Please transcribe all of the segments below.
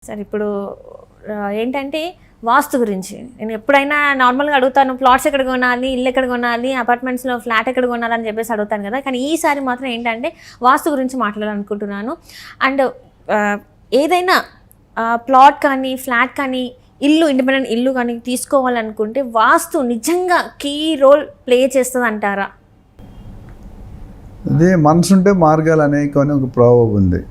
Sir ఇప్పుడు ఏంటంటే వాస్తు గురించి నేను ఎప్పుడైనా నార్మల్గా అడుగుతాను, ప్లాట్స్ ఎక్కడ కొనాలి, ఇల్లు ఎక్కడ కొనాలి, అపార్ట్మెంట్స్లో ఫ్లాట్ ఎక్కడ కొనాలి అని చెప్పేసి అడుగుతాను కదా. కానీ ఈసారి మాత్రం ఏంటంటే వాస్తు గురించి మాట్లాడాలనుకుంటున్నాను. అండ్ ఏదైనా ప్లాట్ కానీ ఫ్లాట్ కానీ ఇల్లు ఇండిపెండెంట్ ఇల్లు కానీ తీసుకోవాలనుకుంటే వాస్తు నిజంగా కీ రోల్ ప్లే చేస్తుంది అంటారా? అదే మనసు ఉంటే మార్గాలు అనేక అని ఒక ప్రాబ్లం ఉంది.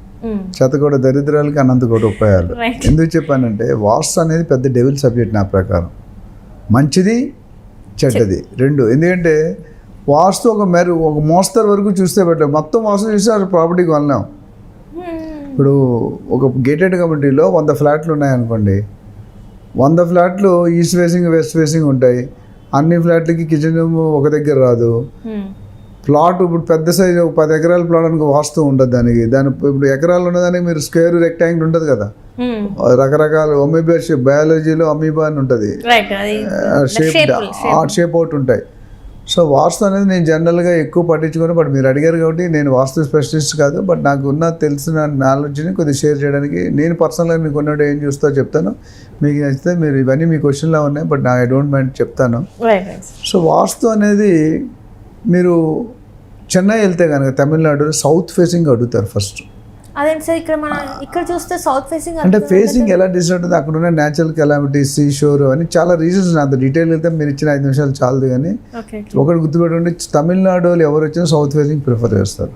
శతకోటి దరిద్రాలకి అనంతకోటి ఉపాయాలు. ఎందుకు చెప్పానంటే వాస్తు అనేది పెద్ద డెవిల్ సబ్జెక్ట్ నా ప్రకారం. మంచిది చెడ్డది రెండు. ఎందుకంటే వాస్తు ఒక మోస్తరు వరకు చూస్తే పెట్టలేం, మొత్తం వాస్తు చూస్తే అది ప్రాపర్టీకి వెళ్ళాం. ఇప్పుడు ఒక గేటెడ్ కమ్యూనిటీలో 100 ఫ్లాట్లు ఉన్నాయనుకోండి, 100 ఫ్లాట్లు ఈస్ట్ ఫేసింగ్ వెస్ట్ ఫేసింగ్ ఉంటాయి. అన్ని ఫ్లాట్లకి కిచెన్ రూమ్ ఒక దగ్గర రాదు. ప్లాట్ ఇప్పుడు పెద్ద సైజు 10 ఎకరాల ప్లాట్ అనుకో వాస్తు ఉండదు దానికి. ఇప్పుడు ఎకరాలు ఉన్నదానికి మీరు స్క్వేర్ రెక్టాంగిల్ ఉంటుంది కదా, రకరకాల బయాలజీలో అమీబా అని ఉంటుంది, షేప్ అవుట్ ఉంటాయి. సో వాస్తు అనేది నేను జనరల్గా ఎక్కువ పట్టించుకొని, బట్ మీరు అడిగారు కాబట్టి నేను వాస్తు స్పెషలిస్ట్ కాదు, బట్ నాకు ఉన్న తెలిసిన నాలెడ్జ్ని కొద్దిగా షేర్ చేయడానికి నేను పర్సనల్గా మీకు ఉన్నట్టు ఏం చూస్తో చెప్తాను. మీకు నచ్చితే మీరు ఇవన్నీ మీ క్వశ్చన్లో ఉన్నాయి, బట్ నాకు ఐ డోంట్ మైండ్ చెప్తాను. సో వాస్తు అనేది మీరు చెన్నై వెళ్తే కనుక తమిళనాడులో సౌత్ ఫేసింగ్ అడుగుతారు ఫస్ట్. అదేంటి సార్ ఇక్కడ చూస్తే సౌత్ ఫేసింగ్ అంటే ఫేసింగ్ ఎలా డిసైడ్ అవుతుంది, అక్కడ ఉన్న న్యాచురల్ కెలామిటీస్, సీ షోర్ అని చాలా రీజన్స్. అంత డీటెయిల్ వెళ్తే మీరు ఇచ్చిన 5 నిమిషాలు చాలదు. కానీ ఒకటి గుర్తుపెట్టుకుంటే తమిళనాడులో ఎవరు వచ్చినా సౌత్ ఫేసింగ్ ప్రిఫర్ చేస్తారు.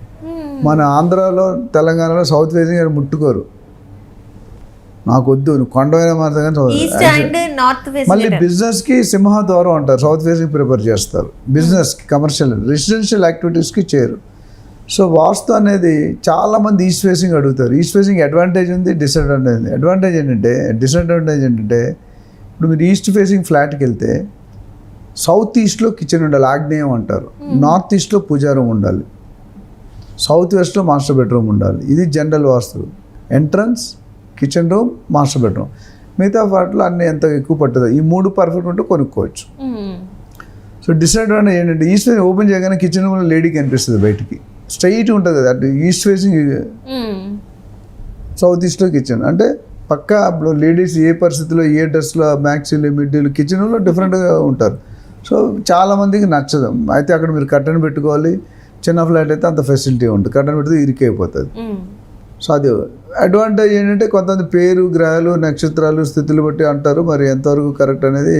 మన ఆంధ్రాలో తెలంగాణలో సౌత్ ఫేసింగ్ అని ముట్టుకోరు. నాకు వద్దు, నువ్వు కొండవైన మాత్రం. మళ్ళీ బిజినెస్కి సింహద్వారం అంటారు, సౌత్ ఫేసింగ్ ప్రిఫర్ చేస్తారు. బిజినెస్కి, కమర్షియల్, రెసిడెన్షియల్ యాక్టివిటీస్కి చేయరు. సో వాస్తు అనేది చాలామంది ఈస్ట్ ఫేసింగ్ అడుగుతారు. ఈస్ట్ ఫేసింగ్ అడ్వాంటేజ్ ఉంది, డిసడ్వాంటేజ్ ఉంది. డిసడ్వాంటేజ్ ఏంటంటే ఇప్పుడు మీరు ఈస్ట్ ఫేసింగ్ ఫ్లాట్కి వెళ్తే సౌత్ ఈస్ట్లో కిచెన్ ఉండాలి, ఆగ్నేయం అంటారు. నార్త్ ఈస్ట్లో పూజారం ఉండాలి, సౌత్ వెస్ట్లో మాస్టర్ బెడ్రూమ్ ఉండాలి. ఇది general vastu. Entrance, kitchen room, master bedroom. మిగతా వాటిలో అన్నీ ఎంత ఎక్కువ పట్టదు. ఈ 3 పర్ఫెక్ట్ ఉంటే కొనుక్కోవచ్చు. సో డిసడ్వాంటేజ్ ఏంటంటే ఈస్ట్ ఫేసింగ్ ఓపెన్ చేయగానే కిచెన్ రూమ్లో లేడీకి అనిపిస్తుంది, బయటికి స్ట్రైట్ ఉంటుంది కదా. అటు ఈస్ట్ ఫేసింగ్ సౌత్ ఈస్ట్లో కిచెన్ అంటే పక్కా. ఇప్పుడు లేడీస్ ఏ పరిస్థితిలో ఏ డ్రెస్లో మ్యాక్సీలు మిడ్డీలు కిచెన్ రూమ్లో డిఫరెంట్గా ఉంటారు. సో చాలామందికి నచ్చదు. అయితే అక్కడ మీరు కట్టన్ పెట్టుకోవాలి. చిన్న ఫ్లాట్ అయితే అంత ఫెసిలిటీ ఉంటుంది, కట్టన్ పెడితే ఇరికైపోతుంది. సో అది అడ్వాంటేజ్ ఏంటంటే కొంతమంది పేరు, గ్రహాలు, నక్షత్రాలు, స్థితులు బట్టి అంటారు. మరి ఎంతవరకు కరెక్ట్ అనేది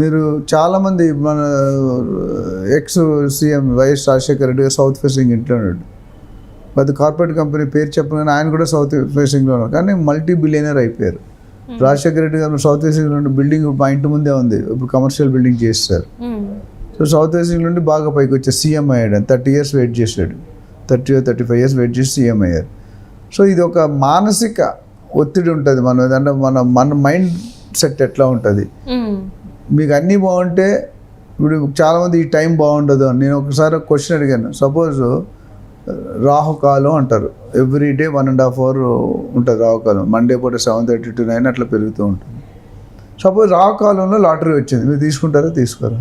మీరు చాలామంది మన ex CM YS Rajasekhara Reddy గారు సౌత్ ఫేసింగ్ ఇంట్లో ఉన్నాడు. పెద్ద కార్పొరేట్ కంపెనీ పేరు చెప్పగానే ఆయన కూడా సౌత్ ఫేసింగ్లో ఉన్నారు, కానీ మల్టీ బిలియనర్ అయిపోయారు. రాజశేఖర రెడ్డి గారు సౌత్ ఫేసింగ్లో ఉండే బిల్డింగ్ మా ఇంటి ముందే ఉంది, ఇప్పుడు కమర్షియల్ బిల్డింగ్ చేస్తారు. సో సౌత్ ఫేసింగ్ నుండి బాగా పైకి వచ్చే సీఎం అయ్యాడు. 30 years వెయిట్ చేశాడు, 35 years వెయిట్ చేసి సీఎం అయ్యారు. సో ఇది ఒక మానసిక ఒత్తిడి ఉంటుంది అంటే మన మైండ్ సెట్ ఎట్లా ఉంటుంది. మీకు అన్నీ బాగుంటే ఇప్పుడు చాలామంది ఈ టైం బాగుండదు. నేను ఒకసారి క్వశ్చన్ అడిగాను. సపోజ్ రాహుకాలం అంటారు, ఎవ్రీడే 1.5 hours ఉంటుంది రాహుకాలం. మండే పూట 7:30 to 9 అట్లా పెరుగుతూ ఉంటుంది. సపోజ్ రాహుకాలంలో లాటరీ వచ్చింది, మీరు తీసుకుంటారా తీసుకోరా?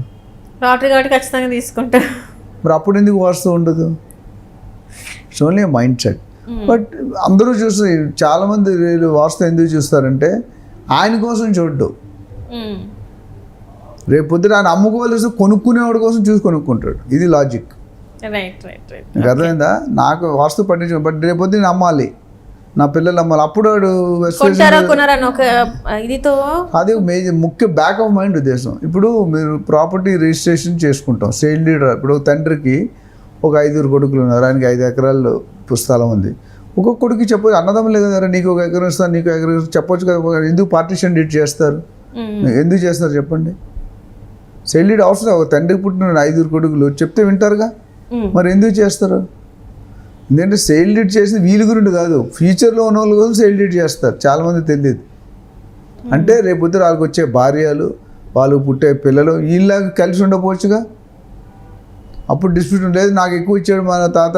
లాటరీ కాబట్టి ఖచ్చితంగా తీసుకుంటారు. మరి అప్పుడు ఎందుకు వాస్తు ఉండదు? It's only mind set. But అందరూ చూస్తారు, చాలామంది వాస్తు ఎందుకు చూస్తారంటే ఆయన కోసం చూడ్డు. రేపు పొద్దున ఆయన అమ్ముకోవాల్సి కొనుక్కునేవాడి కోసం చూసి కొనుక్కుంటాడు. ఇది లాజిక్. అర్థమైందా? నాకు వాస్తు పట్టించు, బట్ రేపు పొద్దున అమ్మాలి, నా పిల్లలు అమ్మాలి. అప్పుడు వాడు అది ముఖ్య బ్యాక్ ఆఫ్ మైండ్ ఉద్దేశం. ఇప్పుడు మీరు ప్రాపర్టీ రిజిస్ట్రేషన్ చేసుకుంటాం, సేల్ డీడ్. ఇప్పుడు తండ్రికి ఒక 5 కొడుకులు ఉన్నారు, ఆయనకి 5 ఎకరాలు స్థలం ఉంది. ఒక్కొక్క కొడుకు చెప్పొచ్చు, అన్నదమ్ములే కదా, నీకు 1 ఎకరం ఇస్తాను, నీకు 1 ఎకరం చెప్పొచ్చు కదా. ఎందుకు పార్టీషన్ డీడ్ చేస్తారు? ఎందుకు చేస్తారు చెప్పండి? సేల్ డీడ్ అవసరం. ఒక తండ్రికి పుట్టిన 5 కొడుకులు చెప్తే వింటారుగా, మరి ఎందుకు చేస్తారు? ఎందుకంటే సేల్ డీడ్ చేసి వీళ్ళ గురించి కాదు, ఫ్యూచర్లో ఉన్న వాళ్ళ కోసం సేల్ డీడ్ చేస్తారు. చాలామంది తెలియదు. అంటే రేపు పొద్దున వాళ్ళకి వచ్చే భార్యలు, వాళ్ళు పుట్టే పిల్లలు వీళ్ళకి కలిసి ఉండకపోవచ్చుగా. అప్పుడు డిస్ప్యూట్ లేదు, నాకు ఎక్కువ ఇచ్చాడు మా తాత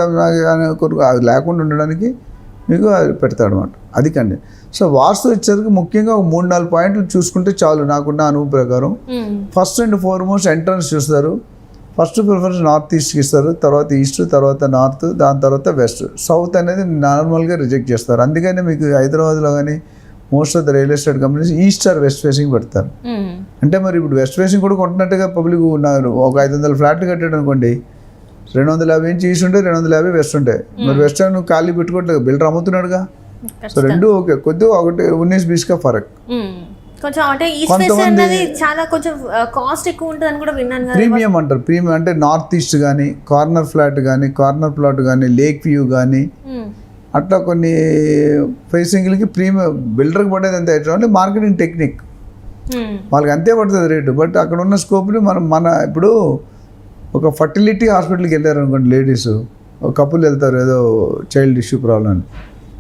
కొడుకు, అది లేకుండా ఉండడానికి మీకు అది పెడతాడు అనమాట. అది కండి. సో వాస్తు వచ్చేసరికి ముఖ్యంగా ఒక 3-4 పాయింట్లు చూసుకుంటే చాలు నాకున్న అనుభవం ప్రకారం. ఫస్ట్ అండ్ ఫార్మోస్ట్ ఎంట్రన్స్ చూస్తారు. ఫస్ట్ ప్రిఫరెన్స్ నార్త్ ఈస్ట్కి ఇస్తారు, తర్వాత ఈస్ట్, తర్వాత నార్త్, దాని తర్వాత వెస్ట్. సౌత్ అనేది నార్మల్గా రిజెక్ట్ చేస్తారు. అందుకని మీకు హైదరాబాద్లో కానీ most of the real estate companies east or west facing పెడతారు. అంటే మరి ఇప్పుడు వెస్ట్ ఫేసింగ్ కూడా కొంటున్నట్టుగా పబ్లిక్ ఉన్నారు. ఒక 500 ఫ్లాట్లు కట్టాడు అనుకోండి, 250 ఇంచ్ ఈస్ట్ ఉంటే 250 వెస్ట్ ఉంటాయి. మరి వెస్టర్న్ ఖాళీ పెట్టుకోవట్లేదు, బిల్డర్ అమ్ముతున్నాడుగా. సో రెండు ఓకే, కొద్దిగా ఒకటి 19-20 ఫరక్. కొంచెం అంటే ఈస్ట్ ఫేస్ అనేది చాలా కొంచెం కాస్ట్ ఎక్కువ ఉంటుంది అని కూడా విన్నాను కదా. ప్రీమియం అంటారు. ప్రీమియం అంటే నార్త్ ఈస్ట్ కానీ, కార్నర్ ఫ్లాట్ కానీ, కార్నర్ ప్లాట్ కానీ, లేక్ వ్యూ కానీ, అట్లా కొన్ని ఫేసింగ్లకి ప్రీమియం బిల్డర్కి పడేది అంతే. ఓన్లీ మార్కెటింగ్ టెక్నిక్, వాళ్ళకి అంతే పడుతుంది రేటు. బట్ అక్కడ ఉన్న స్కోప్ని మన ఇప్పుడు ఒక ఫర్టిలిటీ హాస్పిటల్కి వెళ్ళారు అనుకోండి, లేడీస్ ఒక కపుల్ వెళ్తారు ఏదో చైల్డ్ ఇష్యూ ప్రాబ్లం అని,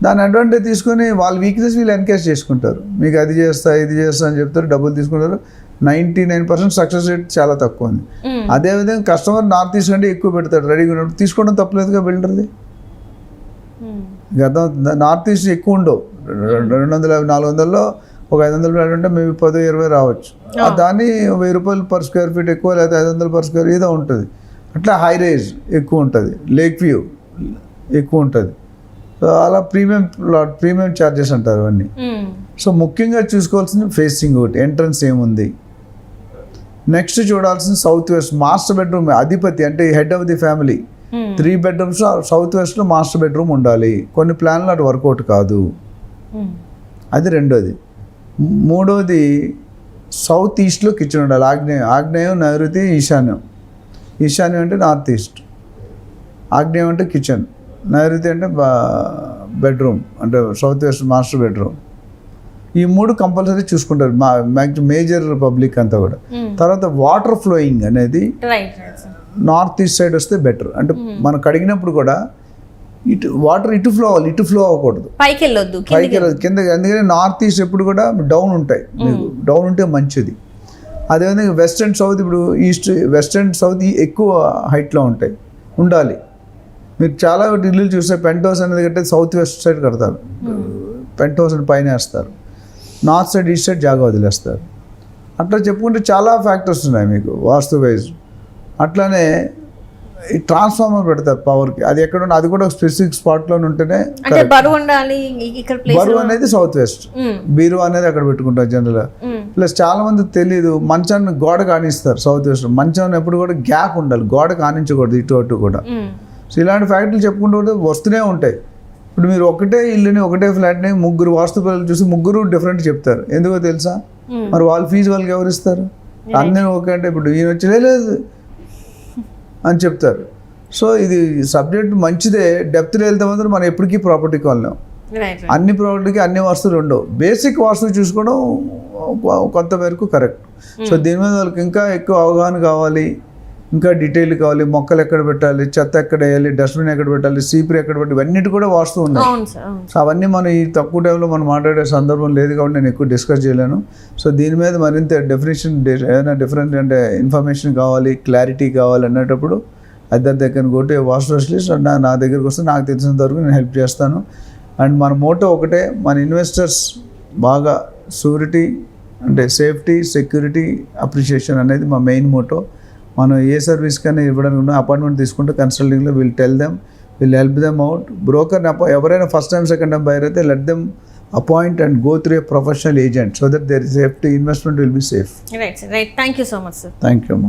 దాని అడ్వాంటేజ్ తీసుకొని వాళ్ళ వీక్నెస్ వీళ్ళు ఎన్కేజ్ చేసుకుంటారు. మీకు అది చేస్తా ఇది చేస్తా అని చెప్తారు, డబ్బులు తీసుకుంటారు. 99% సక్సెస్ రేట్ చాలా తక్కువ ఉంది. అదేవిధంగా కస్టమర్ నార్త్ ఈస్ట్ కంటే ఎక్కువ పెడతాడు రెడీగా ఉన్నప్పుడు, తీసుకోవడం తప్పలేదుగా బిల్డర్ది. అర్థమవుతుందా? నార్త్ ఈస్ట్ ఎక్కువ ఉండవు, 250-400లో ఒక 500 ఫ్లాట్ ఉంటే మేబీ 10-20 రావచ్చు. దాన్ని 1000 రూపాయలు పర్ స్క్వేర్ ఫీట్ ఎక్కువ, లేదా 500 పర్ స్క్వేర్ ఏదో ఉంటుంది. అట్లా హై రేజ్ ఎక్కువ ఉంటుంది, లేక్ వ్యూ ఎక్కువ ఉంటుంది. సో అలా ప్రీమియం ఛార్జెస్ అంటారు అవన్నీ. సో ముఖ్యంగా చూసుకోవాల్సింది ఫేసింగ్ ఒకటి, ఎంట్రన్స్ ఏముంది. నెక్స్ట్ చూడాల్సింది సౌత్ వెస్ట్ మాస్టర్ బెడ్రూమ్, అధిపతి అంటే head of the family. 3 bedrooms south వెస్ట్లో మాస్టర్ బెడ్రూమ్ ఉండాలి. కొన్ని ప్లాన్లు అటు వర్కౌట్ కాదు, అది రెండోది. మూడోది సౌత్ ఈస్ట్లో కిచెన్ ఉండాలి. ఆగ్నేయం, నైరుతి, ఈశాన్యం. ఈశాన్యం అంటే నార్త్ ఈస్ట్, ఆగ్నేయం అంటే కిచెన్, నైరుతి అంటే బెడ్రూమ్ అంటే సౌత్ వెస్ట్ మాస్టర్ బెడ్రూమ్. ఈ 3 కంపల్సరీ చూసుకుంటారు మేజర్ పబ్లిక్ అంతా కూడా. తర్వాత వాటర్ ఫ్లోయింగ్ అనేది నార్త్ ఈస్ట్ సైడ్ వస్తే బెటర్. అంటే మనం కడిగినప్పుడు కూడా ఇటు వాటర్ ఇటు ఫ్లో అవ్వాలి, ఇటు ఫ్లో అవ్వకూడదు, పైకి వెళ్ళొద్దు కింద. అందుకని నార్త్ ఈస్ట్ ఎప్పుడు కూడా డౌన్ ఉంటాయి, మీకు డౌన్ ఉంటే మంచిది. అదేవిధంగా వెస్ట్ అండ్ సౌత్, ఇప్పుడు ఈస్ట్ వెస్ట్ అండ్ సౌత్ ఎక్కువ హైట్లో ఉంటాయి, ఉండాలి. మీరు చాలా ఇల్లు చూస్తే పెంట్ హౌస్ అనేది కట్టే సౌత్ వెస్ట్ సైడ్ కడతారు, పెంట్ హౌస్ పైన వేస్తారు. నార్త్ సైడ్ ఈస్ట్ సైడ్ జాగా వదిలేస్తారు. అట్లా చెప్పుకుంటే చాలా ఫ్యాక్టర్స్ ఉన్నాయి మీకు వాస్తు వైజ్. అట్లానే ఈ ట్రాన్స్ఫార్మర్ పెడతారు పవర్కి, అది ఎక్కడ ఉంటే అది కూడా స్పెసిఫిక్ స్పాట్లో ఉంటేనే. బరువు అనేది సౌత్ వెస్ట్, బీరు అనేది అక్కడ పెట్టుకుంటారు జనరల్గా. ప్లస్ చాలా మంది తెలియదు, మంచాన్ని గోడ కానిస్తారు సౌత్ వెస్ట్. మంచం ఎప్పుడు కూడా గ్యాప్ ఉండాలి, గోడ కానించకూడదు ఇటు అటు కూడా. సో ఇలాంటి ఫ్యాక్టరీలు చెప్పుకుంటూ వస్తూనే ఉంటాయి. ఇప్పుడు మీరు ఒకటే ఇల్లుని ఒకటే ఫ్లాట్ని 3 వాస్తు పిల్లలు చూసి 3 డిఫరెంట్ చెప్తారు. ఎందుకో తెలుసా? మరి వాళ్ళ ఫీజు వాళ్ళకి ఎవరు ఇస్తారు? అందరూ ఓకే అంటే ఇప్పుడు ఈయన వచ్చి లేదు అని చెప్తారు. సో ఇది సబ్జెక్ట్ మంచిదే, డెప్త్లో వెళ్తే మాత్రం మనం ఎప్పటికీ ప్రాపర్టీకి వెళ్ళాం. అన్ని ప్రాపర్టీకి అన్ని వస్తువులు ఉండవు. బేసిక్ వస్తువు చూసుకోవడం కొంత మేరకు కరెక్ట్. సో దీని మీద వాళ్ళకి ఇంకా ఎక్కువ అవగాహన కావాలి, ఇంకా డీటెయిల్ కావాలి. మొక్కలు ఎక్కడ పెట్టాలి, చెత్త ఎక్కడ వేయాలి, డస్ట్బిన్ ఎక్కడ పెట్టాలి, సీపర్ ఎక్కడ పెట్టాలి, ఇవన్నిటి కూడా వాస్తు ఉన్నాయి. సో అవన్నీ మనం ఈ తక్కువ టైంలో మనం మాట్లాడే సందర్భం లేదు కాబట్టి నేను ఎక్కువ డిస్కస్ చేయలేను. సో దీని మీద మరింత డెఫినేషన్ ఏదైనా డిఫరెంట్ అంటే ఇన్ఫర్మేషన్ కావాలి, క్లారిటీ కావాలి అన్నప్పుడు అద్దర్ దగ్గర కొట్టి వాస్తు స్పెషలిస్ట్ నా దగ్గరకు వస్తే నాకు తెలిసినంత వరకు నేను హెల్ప్ చేస్తాను. అండ్ మన మోటో ఒకటే, మన ఇన్వెస్టర్స్ బాగా షూరిటీ అంటే సేఫ్టీ, సెక్యూరిటీ, అప్రిషియేషన్ అనేది మా మెయిన్ మోటో. మనం ఏ సర్వీస్ కన్నా ఇవ్వడానికి ఉన్న అపాయింట్మెంట్ తీసుకుంటే కన్సల్టింగ్లో will tell them, will help them out. బ్రోకర్ని ఎవరైనా first time second time buyer అయితే let them appoint and go through a professional agent so that there is safety, investment will be safe. Right. Thank you so much sir. Thank you అమ్మా.